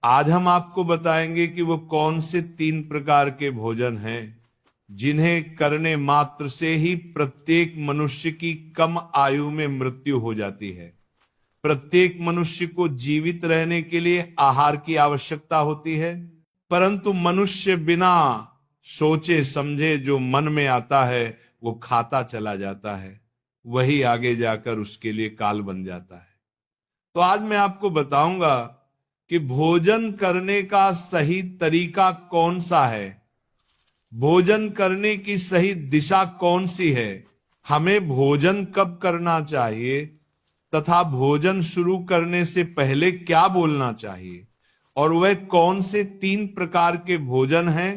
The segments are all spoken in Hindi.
आज हम आपको बताएंगे कि वो कौन से 3 प्रकार के भोजन हैं जिन्हें करने मात्र से ही प्रत्येक मनुष्य की कम आयु में मृत्यु हो जाती है। प्रत्येक मनुष्य को जीवित रहने के लिए आहार की आवश्यकता होती है, परंतु मनुष्य बिना सोचे समझे जो मन में आता है वो खाता चला जाता है, वही आगे जाकर उसके लिए काल बन जाता है। तो आज मैं आपको बताऊंगा कि भोजन करने का सही तरीका कौन सा है, भोजन करने की सही दिशा कौन सी है, हमें भोजन कब करना चाहिए तथा भोजन शुरू करने से पहले क्या बोलना चाहिए, और वह कौन से 3 प्रकार के भोजन हैं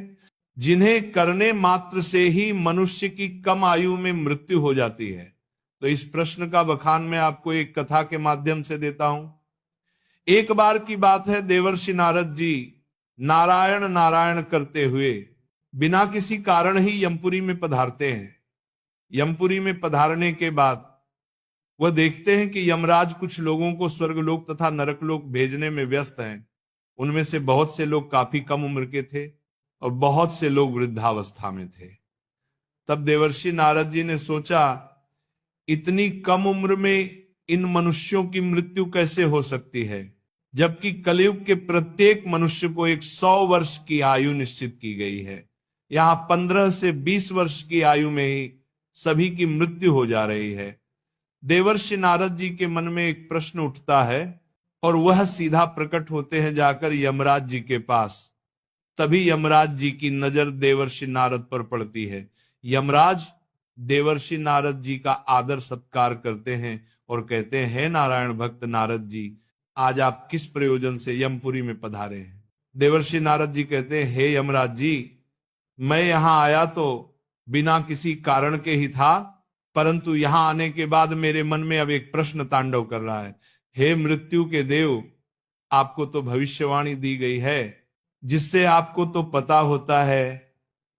जिन्हें करने मात्र से ही मनुष्य की कम आयु में मृत्यु हो जाती है। तो इस प्रश्न का बखान मैं आपको एक कथा के माध्यम से देता हूं। एक बार की बात है, देवर्षि नारद जी नारायण नारायण करते हुए बिना किसी कारण ही यमपुरी में पधारते हैं। यमपुरी में पधारने के बाद वह देखते हैं कि यमराज कुछ लोगों को स्वर्गलोक तथा नरकलोक भेजने में व्यस्त हैं। उनमें से बहुत से लोग काफी कम उम्र के थे और बहुत से लोग वृद्धावस्था में थे। तब देवर्षि नारद जी ने सोचा, इतनी कम उम्र में इन मनुष्यों की मृत्यु कैसे हो सकती है, जबकि कलयुग के प्रत्येक मनुष्य को 100 वर्ष की आयु निश्चित की गई है। यहां 15 से 20 वर्ष की आयु में ही सभी की मृत्यु हो जा रही है। देवर्षि नारद जी के मन में एक प्रश्न उठता है और वह सीधा प्रकट होते हैं जाकर यमराज जी के पास। तभी यमराज जी की नजर देवर्षि नारद पर पड़ती है। यमराज देवर्षि नारद जी का आदर सत्कार करते हैं और कहते हैं, हे नारायण भक्त नारद जी, आज आप किस प्रयोजन से यमपुरी में पधारे हैं। देवर्षि नारद जी कहते हैं, हे यमराज जी, मैं यहां आया तो बिना किसी कारण के ही था, परंतु यहां आने के बाद मेरे मन में अब एक प्रश्न तांडव कर रहा है। हे मृत्यु के देव, आपको तो भविष्यवाणी दी गई है, जिससे आपको तो पता होता है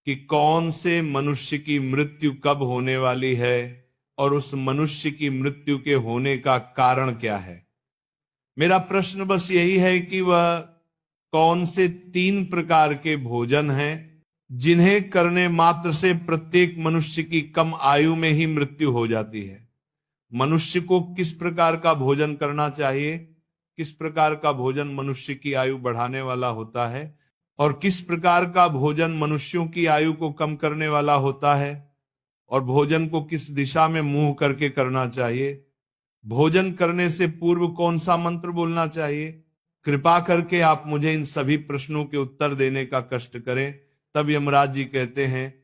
कि कौन से मनुष्य की मृत्यु कब होने वाली है और उस मनुष्य की मृत्यु के होने का कारण क्या है। मेरा प्रश्न बस यही है कि वह कौन से 3 प्रकार के भोजन हैं जिन्हें करने मात्र से प्रत्येक मनुष्य की कम आयु में ही मृत्यु हो जाती है। मनुष्य को किस प्रकार का भोजन करना चाहिए, किस प्रकार का भोजन मनुष्य की आयु बढ़ाने वाला होता है और किस प्रकार का भोजन मनुष्यों की आयु को कम करने वाला होता है, और भोजन को किस दिशा में मुंह करके करना चाहिए, भोजन करने से पूर्व कौन सा मंत्र बोलना चाहिए। कृपा करके आप मुझे इन सभी प्रश्नों के उत्तर देने का कष्ट करें। तब यमराज जी कहते हैं,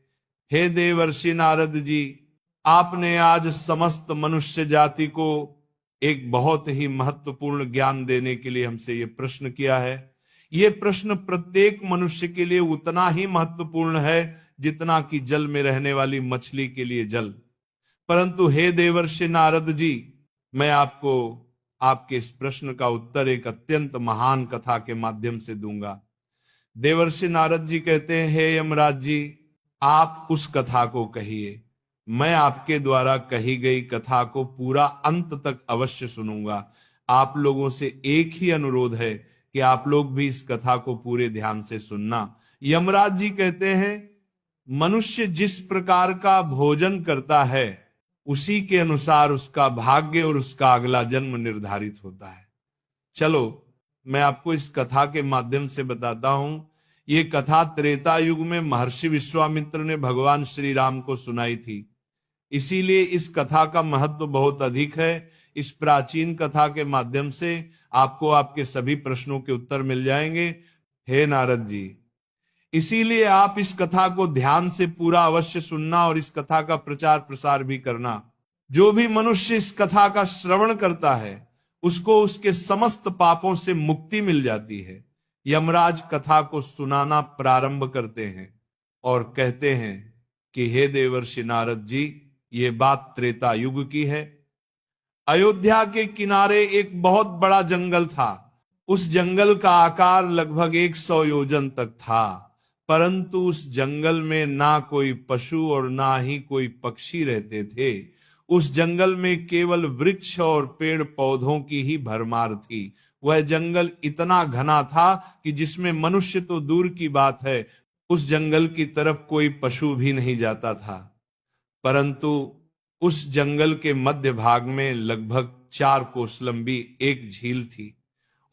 हे देवर्षि नारद जी, आपने आज समस्त मनुष्य जाति को एक बहुत ही महत्वपूर्ण ज्ञान देने के लिए हमसे ये प्रश्न किया है। ये प्रश्न प्रत्येक मनुष्य के लिए उतना ही महत्वपूर्ण है जितना कि जल में रहने वाली मछली के लिए जल। परंतु हे देवर्षि नारद जी, मैं आपको आपके इस प्रश्न का उत्तर एक अत्यंत महान कथा के माध्यम से दूंगा। देवर्षि नारद जी कहते हैं, हे यमराज जी, आप उस कथा को कहिए। मैं आपके द्वारा कही गई कथा को पूरा अंत तक अवश्य सुनूंगा। आप लोगों से एक ही अनुरोध है कि आप लोग भी इस कथा को पूरे ध्यान से सुनना। यमराज जी कहते हैं, मनुष्य जिस प्रकार का भोजन करता है उसी के अनुसार उसका भाग्य और उसका अगला जन्म निर्धारित होता है। चलो मैं आपको इस कथा के माध्यम से बताता हूं। ये कथा त्रेता युग में महर्षि विश्वामित्र ने भगवान श्री राम को सुनाई थी, इसीलिए इस कथा का महत्व बहुत अधिक है। इस प्राचीन कथा के माध्यम से आपको आपके सभी प्रश्नों के उत्तर मिल जाएंगे। हे नारद जी, इसीलिए आप इस कथा को ध्यान से पूरा अवश्य सुनना और इस कथा का प्रचार प्रसार भी करना। जो भी मनुष्य इस कथा का श्रवण करता है उसको उसके समस्त पापों से मुक्ति मिल जाती है। यमराज कथा को सुनाना प्रारंभ करते हैं और कहते हैं कि हे देवर्षि नारद जी, ये बात त्रेता युग की है। अयोध्या के किनारे एक बहुत बड़ा जंगल था। उस जंगल का आकार लगभग 100 योजन तक था, परंतु उस जंगल में ना कोई पशु और ना ही कोई पक्षी रहते थे। उस जंगल में केवल वृक्ष और पेड़ पौधों की ही भरमार थी। वह जंगल इतना घना था कि जिसमें मनुष्य तो दूर की बात है, उस जंगल की तरफ कोई पशु भी नहीं जाता था। परंतु उस जंगल के मध्य भाग में लगभग 4 कोस लंबी एक झील थी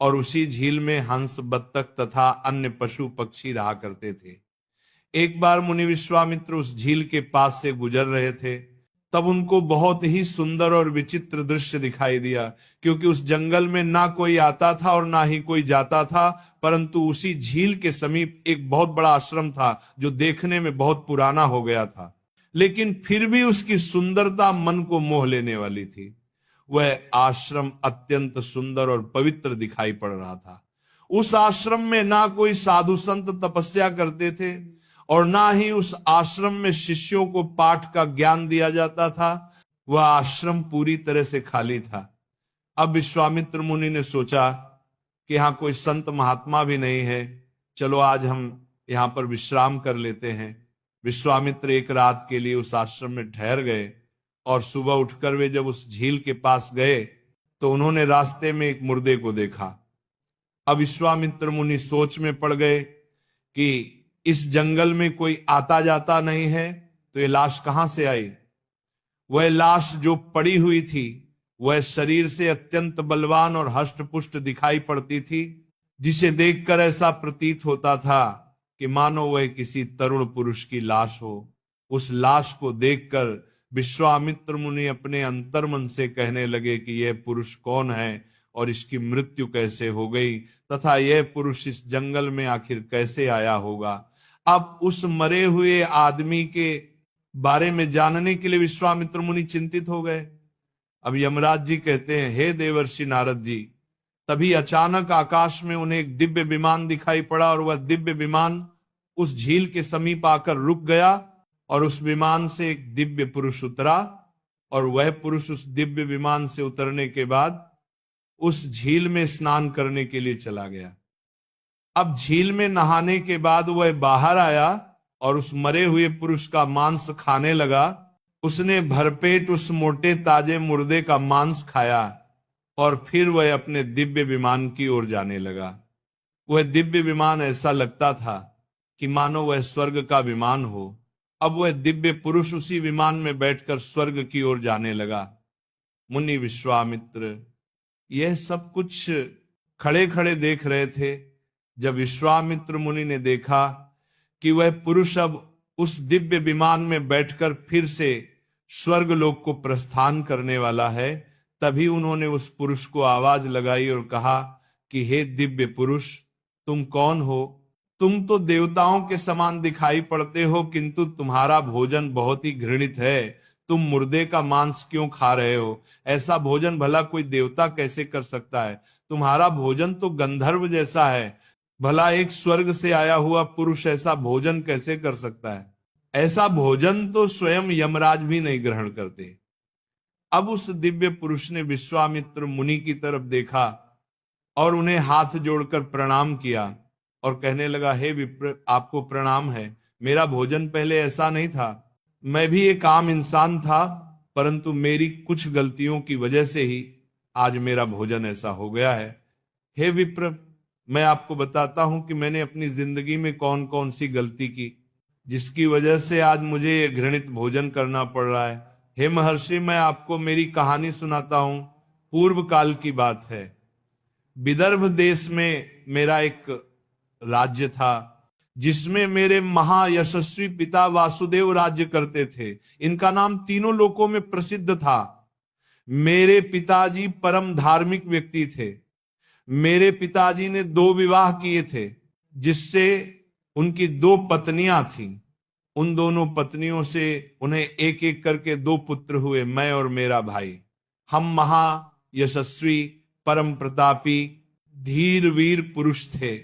और उसी झील में हंस, बत्तख तथा अन्य पशु पक्षी रहा करते थे। एक बार मुनि विश्वामित्र उस झील के पास से गुजर रहे थे, तब उनको बहुत ही सुंदर और विचित्र दृश्य दिखाई दिया, क्योंकि उस जंगल में ना कोई आता था और ना ही कोई जाता था, परंतु उसी झील के समीप एक बहुत बड़ा आश्रम था जो देखने में बहुत पुराना हो गया था, लेकिन फिर भी उसकी सुंदरता मन को मोह लेने वाली थी। वह आश्रम अत्यंत सुंदर और पवित्र दिखाई पड़ रहा था। उस आश्रम में ना कोई साधु संत तपस्या करते थे और ना ही उस आश्रम में शिष्यों को पाठ का ज्ञान दिया जाता था। वह आश्रम पूरी तरह से खाली था। अब विश्वामित्र मुनि ने सोचा कि यहाँ कोई संत महात्मा भी नहीं है, चलो आज हम यहाँ पर विश्राम कर लेते हैं। विश्वामित्र एक रात के लिए उस आश्रम में ठहर गए और सुबह उठकर वे जब उस झील के पास गए तो उन्होंने रास्ते में एक मुर्दे को देखा। अब विश्वामित्र मुनि सोच में पड़ गए कि इस जंगल में कोई आता जाता नहीं है, तो ये लाश कहां से आई। वह लाश जो पड़ी हुई थी वह शरीर से अत्यंत बलवान और हष्टपुष्ट दिखाई पड़ती थी, जिसे देखकर ऐसा प्रतीत होता था कि मानो वह किसी तरुण पुरुष की लाश हो। उस लाश को देखकर विश्वामित्र मुनि अपने अंतर्मन से कहने लगे कि यह पुरुष कौन है और इसकी मृत्यु कैसे हो गई तथा यह पुरुष इस जंगल में आखिर कैसे आया होगा। अब उस मरे हुए आदमी के बारे में जानने के लिए विश्वामित्र मुनि चिंतित हो गए। अब यमराज जी कहते हैं, हे देवर्षि नारद जी, तभी अचानक आकाश में उन्हें एक दिव्य विमान दिखाई पड़ा और वह दिव्य विमान उस झील के समीप आकर रुक गया और उस विमान से एक दिव्य पुरुष उतरा और वह पुरुष उस दिव्य विमान से उतरने के बाद उस झील में स्नान करने के लिए चला गया। अब झील में नहाने के बाद वह बाहर आया और उस मरे हुए पुरुष का मांस खाने लगा। उसने भरपेट उस मोटे ताजे मुर्दे का मांस खाया और फिर वह अपने दिव्य विमान की ओर जाने लगा। वह दिव्य विमान ऐसा लगता था कि मानो वह स्वर्ग का विमान हो। अब वह दिव्य पुरुष उसी विमान में बैठकर स्वर्ग की ओर जाने लगा। मुनि विश्वामित्र यह सब कुछ खड़े खड़े देख रहे थे। जब विश्वामित्र मुनि ने देखा कि वह पुरुष अब उस दिव्य विमान में बैठकर फिर से स्वर्ग लोक को प्रस्थान करने वाला है, तभी उन्होंने उस पुरुष को आवाज लगाई और कहा कि हे दिव्य पुरुष, तुम कौन हो? तुम तो देवताओं के समान दिखाई पड़ते हो, किंतु तुम्हारा भोजन बहुत ही घृणित है। तुम मुर्दे का मांस क्यों खा रहे हो? ऐसा भोजन भला कोई देवता कैसे कर सकता है? तुम्हारा भोजन तो गंधर्व जैसा है। भला एक स्वर्ग से आया हुआ पुरुष ऐसा भोजन कैसे कर सकता है? ऐसा भोजन तो स्वयं यमराज भी नहीं ग्रहण करते। अब उस दिव्य पुरुष ने विश्वामित्र मुनि की तरफ देखा और उन्हें हाथ जोड़कर प्रणाम किया और कहने लगा, हे विप्र, आपको प्रणाम है। मेरा भोजन पहले ऐसा नहीं था। मैं भी एक आम इंसान था, परंतु मेरी कुछ गलतियों की वजह से ही आज मेरा भोजन ऐसा हो गया है। हे विप्र, मैं आपको बताता हूं कि मैंने अपनी जिंदगी में कौन कौन सी गलती की, जिसकी वजह से आज मुझे ये घृणित भोजन करना पड़ रहा है। हे महर्षि, मैं आपको मेरी कहानी सुनाता हूं। पूर्व काल की बात है। विदर्भ देश में मेरा एक राज्य था, जिसमें मेरे महायशस्वी पिता वासुदेव राज्य करते थे। इनका नाम तीनों लोकों में प्रसिद्ध था। मेरे पिताजी परम धार्मिक व्यक्ति थे। मेरे पिताजी ने 2 विवाह किए थे, जिससे उनकी 2 पत्नियां थीं। उन दोनों पत्नियों से उन्हें एक एक करके 2 पुत्र हुए, मैं और मेरा भाई। हम महायशस्वी, परम प्रतापी, धीर वीर पुरुष थे।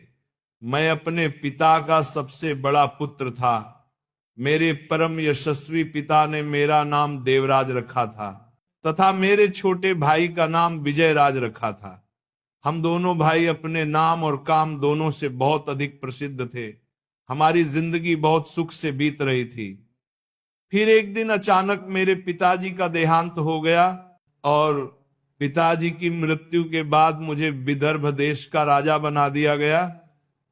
मैं अपने पिता का सबसे बड़ा पुत्र था। मेरे परम यशस्वी पिता ने मेरा नाम देवराज रखा था तथा मेरे छोटे भाई का नाम विजयराज रखा था। हम दोनों भाई अपने नाम और काम दोनों से बहुत अधिक प्रसिद्ध थे। हमारी जिंदगी बहुत सुख से बीत रही थी। फिर एक दिन अचानक मेरे पिताजी का देहांत हो गया और पिताजी की मृत्यु के बाद मुझे विदर्भ देश का राजा बना दिया गया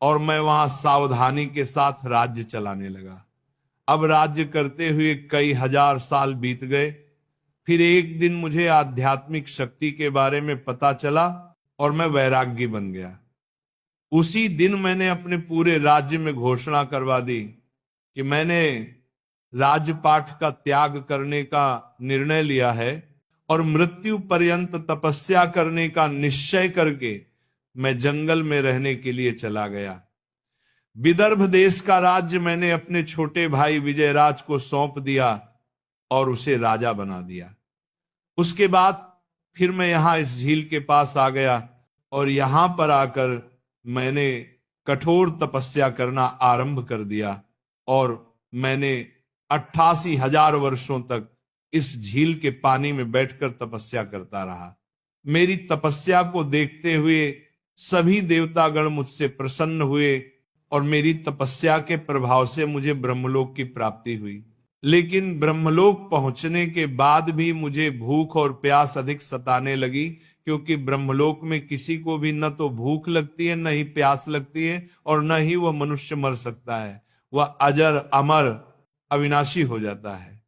और मैं वहां सावधानी के साथ राज्य चलाने लगा। अब राज्य करते हुए कई हजार साल बीत गए। फिर एक दिन मुझे आध्यात्मिक शक्ति के बारे में पता चला और मैं वैरागी बन गया। उसी दिन मैंने अपने पूरे राज्य में घोषणा करवा दी कि मैंने राजपाट का त्याग करने का निर्णय लिया है और मृत्यु पर्यंत तपस्या करने का निश्चय करके मैं जंगल में रहने के लिए चला गया। विदर्भ देश का राज्य मैंने अपने छोटे भाई विजयराज को सौंप दिया और उसे राजा बना दिया। उसके बाद फिर मैं यहां इस झील के पास आ गया और यहां पर आकर मैंने कठोर तपस्या करना आरंभ कर दिया और मैंने 88,000 वर्षों तक इस झील के पानी में बैठकर तपस्या करता रहा। मेरी तपस्या को देखते हुए सभी देवतागण मुझसे प्रसन्न हुए और मेरी तपस्या के प्रभाव से मुझे ब्रह्मलोक की प्राप्ति हुई। लेकिन ब्रह्मलोक पहुंचने के बाद भी मुझे भूख और प्यास अधिक सताने लगी, क्योंकि ब्रह्मलोक में किसी को भी न तो भूख लगती है, न ही प्यास लगती है और न ही वह मनुष्य मर सकता है। वह अजर अमर अविनाशी हो जाता है।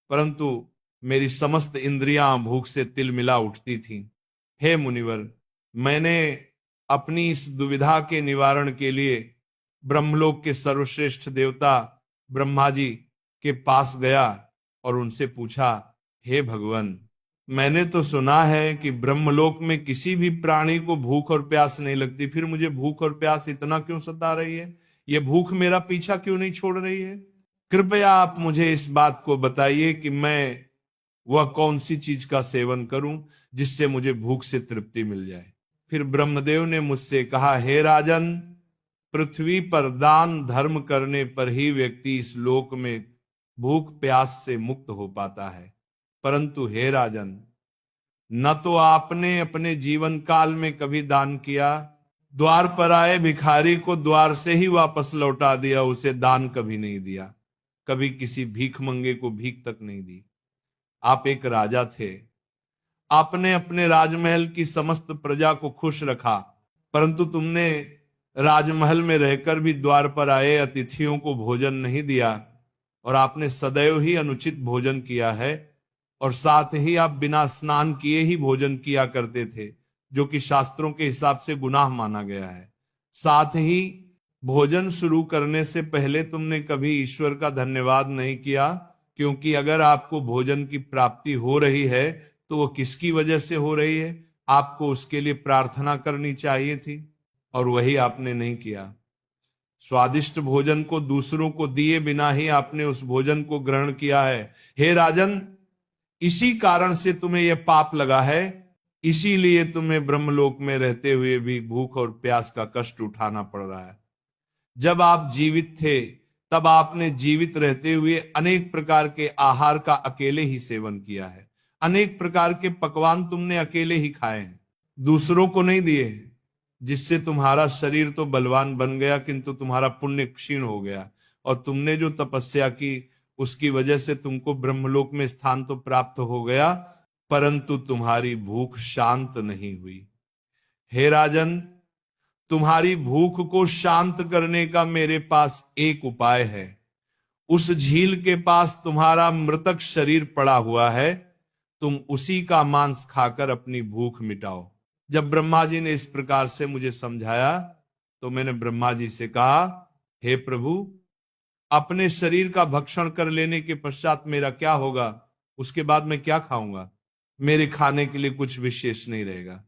परंतु मेरी समस्त इंद्रियां भूख से तिलमिला उठती थीं। हे मुनिवर, मैंने अपनी इस दुविधा के निवारण के लिए ब्रह्मलोक के सर्वश्रेष्ठ देवता ब्रह्मा जी के पास गया और उनसे पूछा, हे भगवान, मैंने तो सुना है कि ब्रह्मलोक में किसी भी प्राणी को भूख और प्यास नहीं लगती, फिर मुझे भूख और प्यास इतना क्यों सता रही है? यह भूख मेरा पीछा क्यों नहीं छोड़ रही है? कृपया आप मुझे इस बात को बताइए कि मैं वह कौन सी चीज का सेवन करूं जिससे मुझे भूख से तृप्ति मिल जाए। फिर ब्रह्मदेव ने मुझसे कहा, हे राजन, पृथ्वी पर दान धर्म करने पर ही व्यक्ति इस लोक में भूख प्यास से मुक्त हो पाता है। परंतु हे राजन, न तो आपने अपने जीवन काल में कभी दान किया, द्वार पर आए भिखारी को द्वार से ही वापस लौटा दिया, उसे दान कभी नहीं दिया, कभी किसी भीख मंगे को भीख तक नहीं दी। आप एक राजा थे, आपने अपने राजमहल की समस्त प्रजा को खुश रखा, परंतु तुमने राजमहल में रहकर भी द्वार पर आए अतिथियों को भोजन नहीं दिया और आपने सदैव ही अनुचित भोजन किया है और साथ ही आप बिना स्नान किए ही भोजन किया करते थे, जो कि शास्त्रों के हिसाब से गुनाह माना गया है। साथ ही भोजन शुरू करने से पहले तुमने कभी ईश्वर का धन्यवाद नहीं किया, क्योंकि अगर आपको भोजन की प्राप्ति हो रही है तो वो किसकी वजह से हो रही है? आपको उसके लिए प्रार्थना करनी चाहिए थी और वही आपने नहीं किया। स्वादिष्ट भोजन को दूसरों को दिए बिना ही आपने उस भोजन को ग्रहण किया है। हे राजन, इसी कारण से तुम्हें यह पाप लगा है, इसीलिए तुम्हें ब्रह्मलोक में रहते हुए भी भूख और प्यास का कष्ट उठाना पड़ रहा है। जब आप जीवित थे तब आपने जीवित रहते हुए अनेक प्रकार के आहार का अकेले ही सेवन किया है, अनेक प्रकार के पकवान तुमने अकेले ही खाए हैं, दूसरों को नहीं दिए, जिससे तुम्हारा शरीर तो बलवान बन गया किंतु तुम्हारा पुण्य क्षीण हो गया और तुमने जो तपस्या की उसकी वजह से तुमको ब्रह्मलोक में स्थान तो प्राप्त हो गया, परंतु तुम्हारी भूख शांत नहीं हुई। हे राजन, तुम्हारी भूख को शांत करने का मेरे पास एक उपाय है। उस झील के पास तुम्हारा मृतक शरीर पड़ा हुआ है, तुम उसी का मांस खाकर अपनी भूख मिटाओ। जब ब्रह्मा जी ने इस प्रकार से मुझे समझाया तो मैंने ब्रह्मा जी से कहा, हे प्रभु, अपने शरीर का भक्षण कर लेने के पश्चात मेरा क्या होगा? उसके बाद मैं क्या खाऊंगा? मेरे खाने के लिए कुछ विशेष नहीं रहेगा।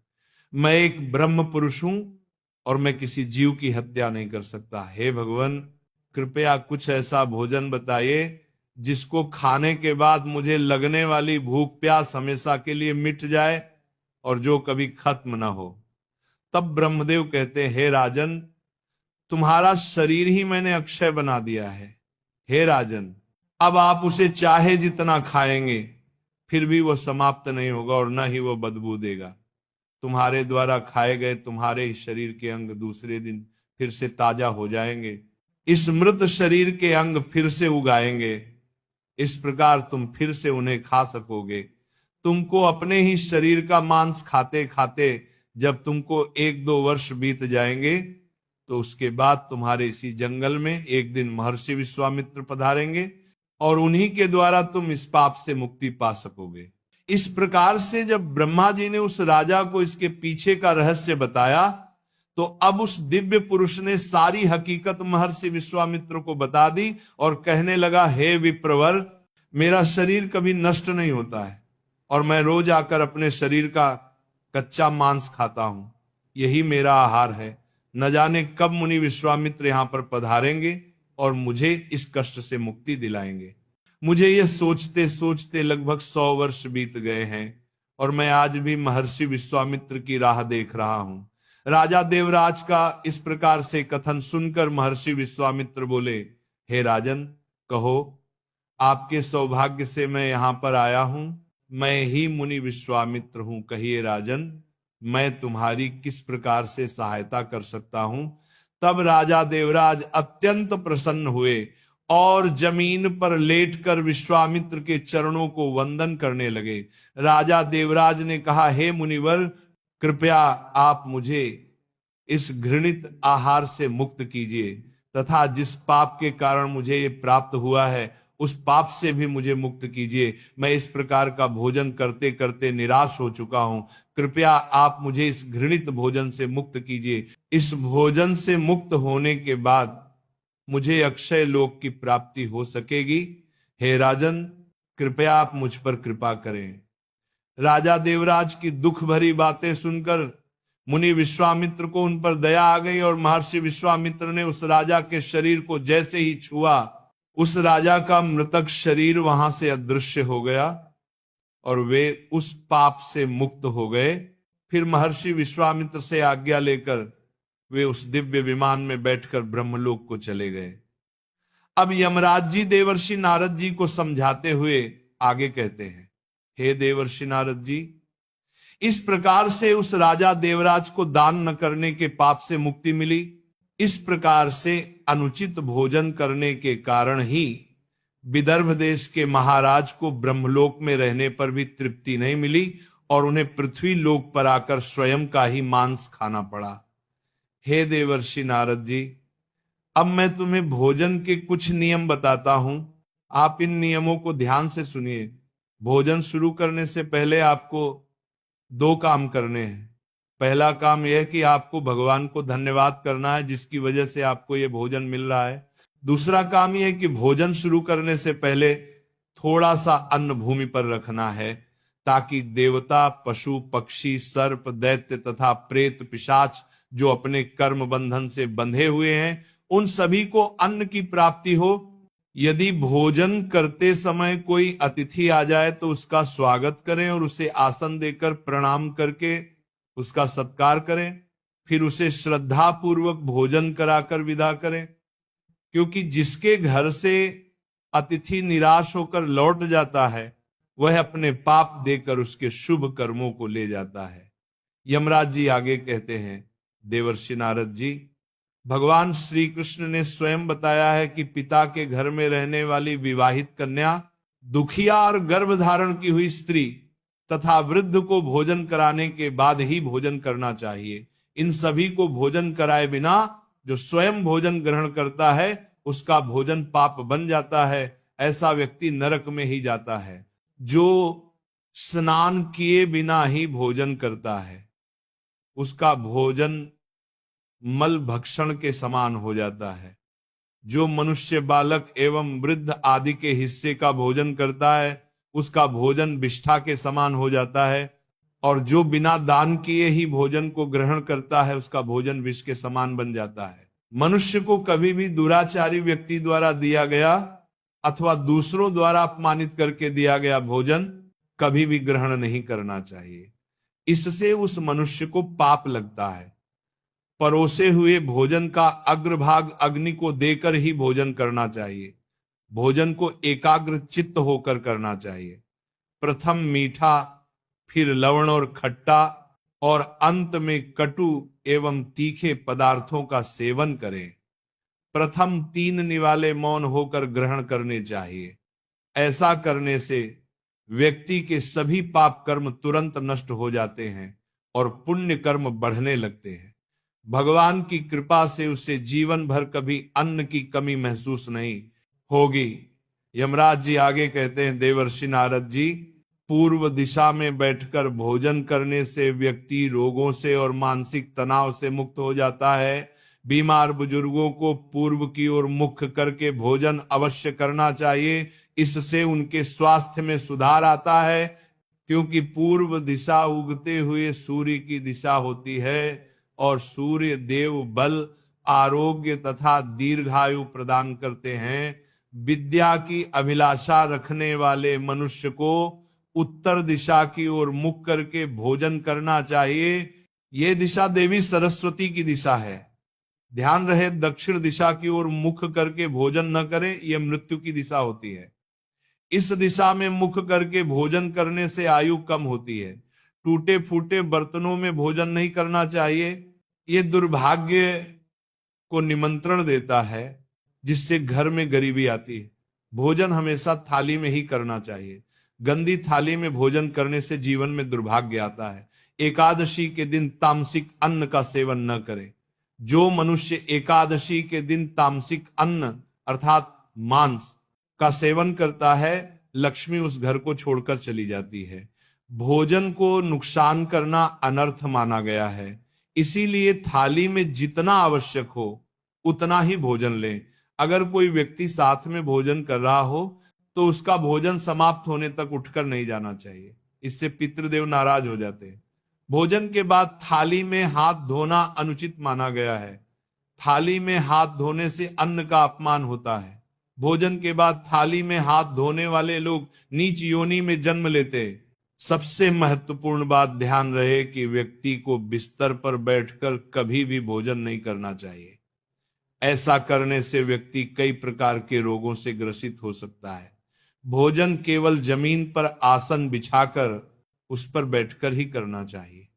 मैं एक ब्रह्म पुरुष हूं और मैं किसी जीव की हत्या नहीं कर सकता। हे भगवान, कृपया कुछ ऐसा भोजन बताइए जिसको खाने के बाद मुझे लगने वाली भूख प्यास हमेशा के लिए मिट जाए और जो कभी खत्म ना हो। तब ब्रह्मदेव कहते, हे राजन, तुम्हारा शरीर ही मैंने अक्षय बना दिया है। हे राजन, अब आप उसे चाहे जितना खाएंगे फिर भी वह समाप्त नहीं होगा और न ही वह बदबू देगा। तुम्हारे द्वारा खाए गए तुम्हारे ही शरीर के अंग दूसरे दिन फिर से ताजा हो जाएंगे, इस मृत शरीर के अंग फिर से उगाएंगे, इस प्रकार तुम फिर से उन्हें खा सकोगे। तुमको अपने ही शरीर का मांस खाते खाते जब तुमको 1-2 वर्ष बीत जाएंगे तो उसके बाद तुम्हारे इसी जंगल में एक दिन महर्षि विश्वामित्र पधारेंगे और उन्हीं के द्वारा तुम इस पाप से मुक्ति पा सकोगे। इस प्रकार से जब ब्रह्मा जी ने उस राजा को इसके पीछे का रहस्य बताया तो अब उस दिव्य पुरुष ने सारी हकीकत महर्षि विश्वामित्र को बता दी और कहने लगा, हे विप्रवर, मेरा शरीर कभी नष्ट नहीं होता है और मैं रोज आकर अपने शरीर का कच्चा मांस खाता हूं, यही मेरा आहार है। न जाने कब मुनि विश्वामित्र यहां पर पधारेंगे और मुझे इस कष्ट से मुक्ति दिलाएंगे। मुझे यह सोचते सोचते लगभग 100 वर्ष बीत गए हैं और मैं आज भी महर्षि विश्वामित्र की राह देख रहा हूं। राजा देवराज का इस प्रकार से कथन सुनकर महर्षि विश्वामित्र बोले, हे राजन, कहो, आपके सौभाग्य से मैं यहां पर आया हूं। मैं ही मुनि विश्वामित्र हूं। कहिए राजन, मैं तुम्हारी किस प्रकार से सहायता कर सकता हूं। तब राजा देवराज अत्यंत प्रसन्न हुए और जमीन पर लेटकर विश्वामित्र के चरणों को वंदन करने लगे। राजा देवराज ने कहा, हे मुनिवर, कृपया आप मुझे इस घृणित आहार से मुक्त कीजिए तथा जिस पाप के कारण मुझे ये प्राप्त हुआ है उस पाप से भी मुझे मुक्त कीजिए। मैं इस प्रकार का भोजन करते करते निराश हो चुका हूं। कृपया आप मुझे इस घृणित भोजन से मुक्त कीजिए। इस भोजन से मुक्त होने के बाद मुझे अक्षय लोक की प्राप्ति हो सकेगी। हे राजन, कृपया आप मुझ पर कृपा करें। राजा देवराज की दुख भरी बातें सुनकर मुनि विश्वामित्र को उन पर दया आ गई और महर्षि विश्वामित्र ने उस राजा के शरीर को जैसे ही छुआ, उस राजा का मृतक शरीर वहां से अदृश्य हो गया और वे उस पाप से मुक्त हो गए। फिर महर्षि विश्वामित्र से आज्ञा लेकर वे उस दिव्य विमान में बैठकर ब्रह्मलोक को चले गए। अब यमराज जी देवर्षि नारद जी को समझाते हुए आगे कहते हैं, हे देवर्षि नारद जी, इस प्रकार से उस राजा देवराज को दान न करने के पाप से मुक्ति मिली। इस प्रकार से अनुचित भोजन करने के कारण ही विदर्भ देश के महाराज को ब्रह्मलोक में रहने पर भी तृप्ति नहीं मिली और उन्हें पृथ्वी लोक पर आकर स्वयं का ही मांस खाना पड़ा। हे देवर्षि नारद जी, अब मैं तुम्हें भोजन के कुछ नियम बताता हूं। आप इन नियमों को ध्यान से सुनिए। भोजन शुरू करने से पहले आपको 2 काम करने हैं। पहला काम यह है कि आपको भगवान को धन्यवाद करना है जिसकी वजह से आपको यह भोजन मिल रहा है। दूसरा काम यह है कि भोजन शुरू करने से पहले थोड़ा सा अन्न भूमि पर रखना है ताकि देवता, पशु, पक्षी, सर्प, दैत्य तथा प्रेत, पिशाच जो अपने कर्म बंधन से बंधे हुए हैं उन सभी को अन्न की प्राप्ति हो। यदि भोजन करते समय कोई अतिथि आ जाए तो उसका स्वागत करें और उसे आसन देकर प्रणाम करके उसका सत्कार करें। फिर उसे श्रद्धा पूर्वक भोजन कराकर विदा करें, क्योंकि जिसके घर से अतिथि निराश होकर लौट जाता है वह अपने पाप देकर उसके शुभ कर्मों को ले जाता है। यमराज जी आगे कहते हैं, देवर्षि नारद जी, भगवान श्री कृष्ण ने स्वयं बताया है कि पिता के घर में रहने वाली विवाहित कन्या, दुखिया और गर्भ धारण की हुई स्त्री तथा वृद्ध को भोजन कराने के बाद ही भोजन करना चाहिए। इन सभी को भोजन कराए बिना जो स्वयं भोजन ग्रहण करता है उसका भोजन पाप बन जाता है। ऐसा व्यक्ति नरक में ही जाता है। जो स्नान किए बिना ही भोजन करता है उसका भोजन मल भक्षण के समान हो जाता है। जो मनुष्य बालक एवं वृद्ध आदि के हिस्से का भोजन करता है उसका भोजन विष्ठा के समान हो जाता है और जो बिना दान किए ही भोजन को ग्रहण करता है उसका भोजन विष के समान बन जाता है। मनुष्य को कभी भी दुराचारी व्यक्ति द्वारा दिया गया अथवा दूसरों द्वारा अपमानित करके दिया गया भोजन कभी भी ग्रहण नहीं करना चाहिए। इससे उस मनुष्य को पाप लगता है। परोसे हुए भोजन का अग्रभाग अग्नि को देकर ही भोजन करना चाहिए। भोजन को एकाग्र चित्त होकर करना चाहिए। प्रथम मीठा, फिर लवण और खट्टा और अंत में कटु एवं तीखे पदार्थों का सेवन करें। प्रथम 3 निवाले मौन होकर ग्रहण करने चाहिए। ऐसा करने से व्यक्ति के सभी पाप कर्म तुरंत नष्ट हो जाते हैं और पुण्य कर्म बढ़ने लगते हैं। भगवान की कृपा से उसे जीवन भर कभी अन्न की कमी महसूस नहीं होगी। यमराज जी आगे कहते हैं, देवर्षि नारद जी, पूर्व दिशा में बैठकर भोजन करने से व्यक्ति रोगों से और मानसिक तनाव से मुक्त हो जाता है। बीमार बुजुर्गों को पूर्व की ओर मुख करके भोजन अवश्य करना चाहिए, इससे उनके स्वास्थ्य में सुधार आता है, क्योंकि पूर्व दिशा उगते हुए सूर्य की दिशा होती है और सूर्य देव बल, आरोग्य तथा दीर्घायु प्रदान करते हैं। विद्या की अभिलाषा रखने वाले मनुष्य को उत्तर दिशा की ओर मुख करके भोजन करना चाहिए। यह दिशा देवी सरस्वती की दिशा है। ध्यान रहे, दक्षिण दिशा की ओर मुख करके भोजन न करें, यह मृत्यु की दिशा होती है। इस दिशा में मुख करके भोजन करने से आयु कम होती है। टूटे फूटे बर्तनों में भोजन नहीं करना चाहिए, ये दुर्भाग्य को निमंत्रण देता है, जिससे घर में गरीबी आती है। भोजन हमेशा थाली में ही करना चाहिए। गंदी थाली में भोजन करने से जीवन में दुर्भाग्य आता है। एकादशी के दिन तामसिक अन्न का सेवन न करें। जो मनुष्य एकादशी के दिन तामसिक अन्न अर्थात मांस का सेवन करता है, लक्ष्मी उस घर को छोड़कर चली जाती है। भोजन को नुकसान करना अनर्थ माना गया है, इसीलिए थाली में जितना आवश्यक हो उतना ही भोजन लें। अगर कोई व्यक्ति साथ में भोजन कर रहा हो तो उसका भोजन समाप्त होने तक उठकर नहीं जाना चाहिए, इससे पितृदेव नाराज हो जाते हैं। भोजन के बाद थाली में हाथ धोना अनुचित माना गया है। थाली में हाथ धोने से अन्न का अपमान होता है। भोजन के बाद थाली में हाथ धोने वाले लोग नीच योनि में जन्म लेते। सबसे महत्वपूर्ण बात ध्यान रहे कि व्यक्ति को बिस्तर पर बैठकर कभी भी भोजन नहीं करना चाहिए। ऐसा करने से व्यक्ति कई प्रकार के रोगों से ग्रसित हो सकता है। भोजन केवल जमीन पर आसन बिछाकर उस पर बैठकर ही करना चाहिए।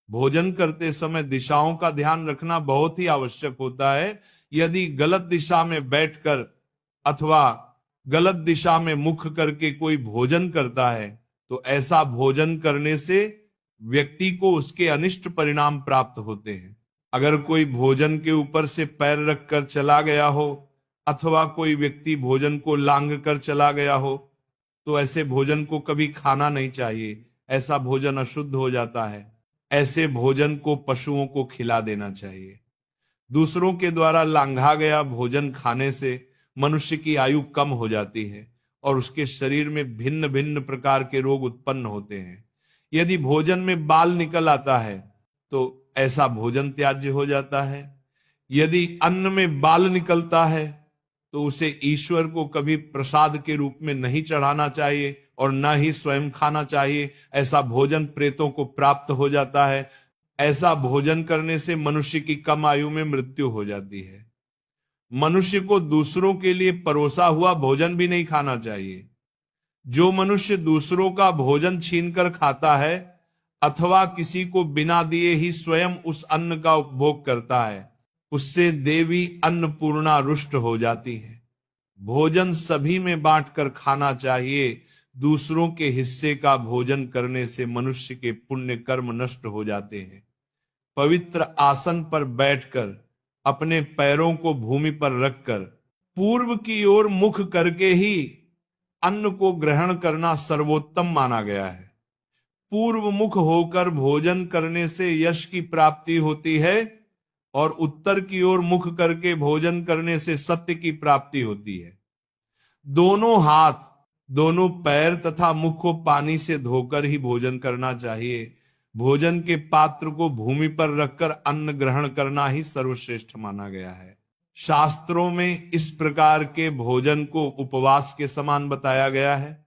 भोजन करते समय दिशाओं का ध्यान रखना बहुत ही आवश्यक होता है। यदि गलत दिशा में बैठकर अथवा गलत दिशा में मुख करके कोई भोजन करता है तो ऐसा भोजन करने से व्यक्ति को उसके अनिष्ट परिणाम प्राप्त होते हैं। अगर कोई भोजन के ऊपर से पैर रखकर चला गया हो अथवा कोई व्यक्ति भोजन को लांग कर चला गया हो तो ऐसे भोजन को कभी खाना नहीं चाहिए। ऐसा भोजन अशुद्ध हो जाता है। ऐसे भोजन को पशुओं को खिला देना चाहिए। दूसरों के द्वारा लांघा गया भोजन खाने से मनुष्य की आयु कम हो जाती है और उसके शरीर में भिन्न भिन्न प्रकार के रोग उत्पन्न होते हैं। यदि भोजन में बाल निकल आता है तो ऐसा भोजन त्याज्य हो जाता है। यदि अन्न में बाल निकलता है तो उसे ईश्वर को कभी प्रसाद के रूप में नहीं चढ़ाना चाहिए और न ही स्वयं खाना चाहिए। ऐसा भोजन प्रेतों को प्राप्त हो जाता है। ऐसा भोजन करने से मनुष्य की कम आयु में मृत्यु हो जाती है। मनुष्य को दूसरों के लिए परोसा हुआ भोजन भी नहीं खाना चाहिए। जो मनुष्य दूसरों का भोजन छीनकर खाता है अथवा किसी को बिना दिए ही स्वयं उस अन्न का उपभोग करता है, उससे देवी अन्नपूर्णा रुष्ट हो जाती है। भोजन सभी में बांटकर खाना चाहिए। दूसरों के हिस्से का भोजन करने से मनुष्य के पुण्य कर्म नष्ट हो जाते हैं। पवित्र आसन पर बैठकर अपने पैरों को भूमि पर रखकर पूर्व की ओर मुख करके ही अन्न को ग्रहण करना सर्वोत्तम माना गया है। पूर्व मुख होकर भोजन करने से यश की प्राप्ति होती है और उत्तर की ओर मुख करके भोजन करने से सत्य की प्राप्ति होती है। दोनों हाथ, दोनों पैर तथा मुख को पानी से धोकर ही भोजन करना चाहिए। भोजन के पात्र को भूमि पर रखकर अन्न ग्रहण करना ही सर्वश्रेष्ठ माना गया है। शास्त्रों में इस प्रकार के भोजन को उपवास के समान बताया गया है।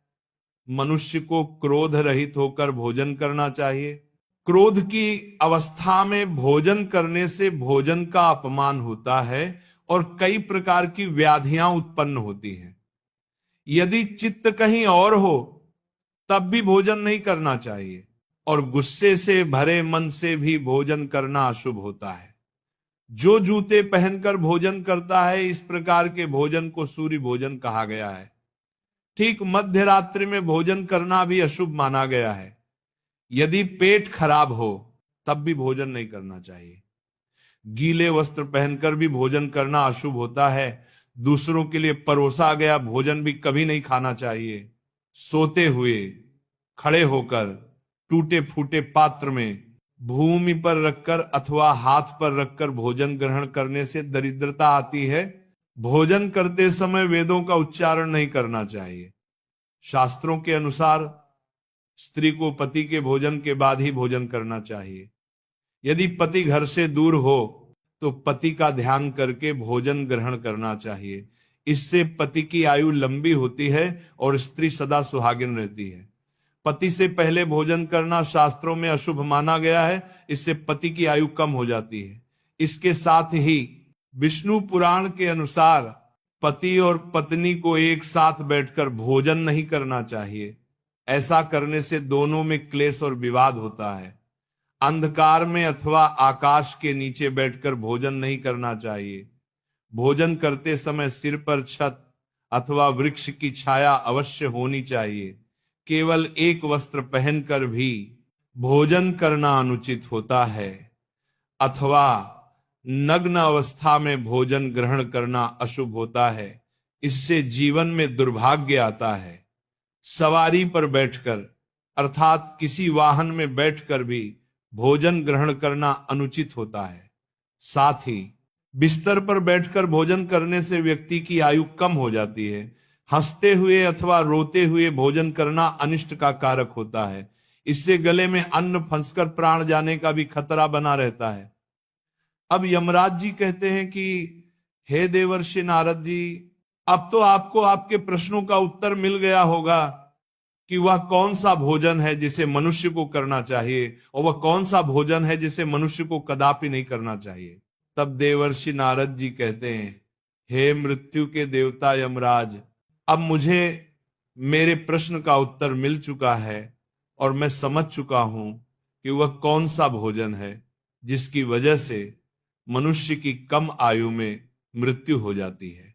मनुष्य को क्रोध रहित होकर भोजन करना चाहिए। क्रोध की अवस्था में भोजन करने से भोजन का अपमान होता है और कई प्रकार की व्याधियां उत्पन्न होती हैं। यदि चित्त कहीं और हो तब भी भोजन नहीं करना चाहिए और गुस्से से भरे मन से भी भोजन करना अशुभ होता है। जो जूते पहनकर भोजन करता है, इस प्रकार के भोजन को सूर्य भोजन कहा गया है। ठीक मध्य रात्रि में भोजन करना भी अशुभ माना गया है। यदि पेट खराब हो तब भी भोजन नहीं करना चाहिए। गीले वस्त्र पहनकर भी भोजन करना अशुभ होता है। दूसरों के लिए परोसा गया भोजन भी कभी नहीं खाना चाहिए। सोते हुए, खड़े होकर, टूटे फूटे पात्र में भूमि पर रखकर अथवा हाथ पर रखकर भोजन ग्रहण करने से दरिद्रता आती है। भोजन करते समय वेदों का उच्चारण नहीं करना चाहिए। शास्त्रों के अनुसार स्त्री को पति के भोजन के बाद ही भोजन करना चाहिए। यदि पति घर से दूर हो तो पति का ध्यान करके भोजन ग्रहण करना चाहिए। इससे पति की आयु लंबी होती है और स्त्री सदा सुहागिन रहती है। पति से पहले भोजन करना शास्त्रों में अशुभ माना गया है। इससे पति की आयु कम हो जाती है। इसके साथ ही विष्णु पुराण के अनुसार पति और पत्नी को एक साथ बैठकर भोजन नहीं करना चाहिए। ऐसा करने से दोनों में क्लेश और विवाद होता है। अंधकार में अथवा आकाश के नीचे बैठकर भोजन नहीं करना चाहिए। भोजन करते समय सिर पर छत अथवा वृक्ष की छाया अवश्य होनी चाहिए। केवल एक वस्त्र पहनकर भी भोजन करना अनुचित होता है अथवा नग्न अवस्था में भोजन ग्रहण करना अशुभ होता है। इससे जीवन में दुर्भाग्य आता है। सवारी पर बैठकर अर्थात किसी वाहन में बैठकर भी भोजन ग्रहण करना अनुचित होता है। साथ ही बिस्तर पर बैठकर भोजन करने से व्यक्ति की आयु कम हो जाती है। हंसते हुए अथवा रोते हुए भोजन करना अनिष्ट का कारक होता है। इससे गले में अन्न फंसकर प्राण जाने का भी खतरा बना रहता है। अब यमराज जी कहते हैं कि हे देवर्षि नारद जी, अब तो आपको आपके प्रश्नों का उत्तर मिल गया होगा कि वह कौन सा भोजन है जिसे मनुष्य को करना चाहिए और वह कौन सा भोजन है जिसे मनुष्य को कदापि नहीं करना चाहिए। तब देवर्षि नारद जी कहते हैं, हे मृत्यु के देवता यमराज, अब मुझे मेरे प्रश्न का उत्तर मिल चुका है और मैं समझ चुका हूं कि वह कौन सा भोजन है जिसकी वजह से मनुष्य की कम आयु में मृत्यु हो जाती है।